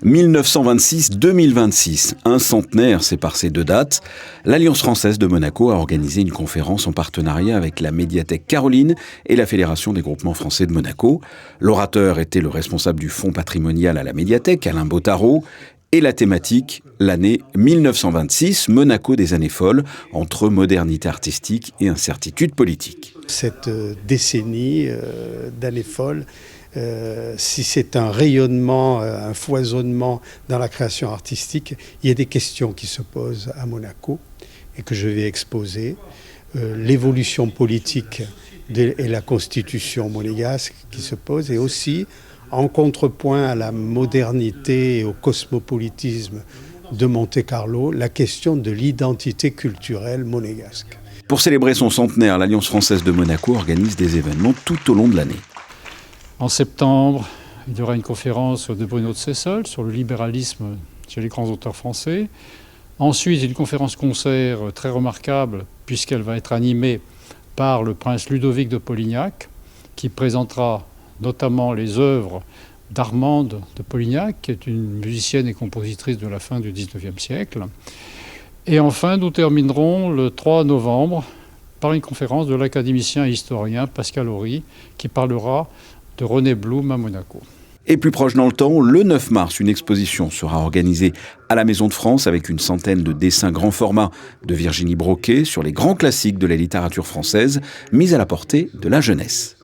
1926-2026, un centenaire sépare ces deux dates. L'Alliance française de Monaco a organisé une conférence en partenariat avec la médiathèque Caroline et la Fédération des groupements français de Monaco. L'orateur était le responsable du fonds patrimonial à la médiathèque, Alain Bottaro, et la thématique, l'année 1926, Monaco des années folles, entre modernité artistique et incertitude politique. Cette décennie d'années folles, si c'est un rayonnement, un foisonnement dans la création artistique, il y a des questions qui se posent à Monaco et que je vais exposer. L'évolution politique et la constitution monégasque qui se pose, et aussi en contrepoint à la modernité et au cosmopolitisme de Monte-Carlo, la question de l'identité culturelle monégasque. Pour célébrer son centenaire, l'Alliance française de Monaco organise des événements tout au long de l'année. En septembre, il y aura une conférence de Bruno de Sessol sur le libéralisme chez les grands auteurs français. Ensuite, une conférence-concert très remarquable, puisqu'elle va être animée par le prince Ludovic de Polignac, qui présentera notamment les œuvres d'Armande de Polignac, qui est une musicienne et compositrice de la fin du XIXe siècle. Et enfin, nous terminerons le 3 novembre par une conférence de l'académicien et historien Pascal Horry, qui parlera de René Blum à Monaco. Et plus proche dans le temps, le 9 mars, une exposition sera organisée à la Maison de France avec une centaine de dessins grand format de Virginie Broquet sur les grands classiques de la littérature française, mis à la portée de la jeunesse.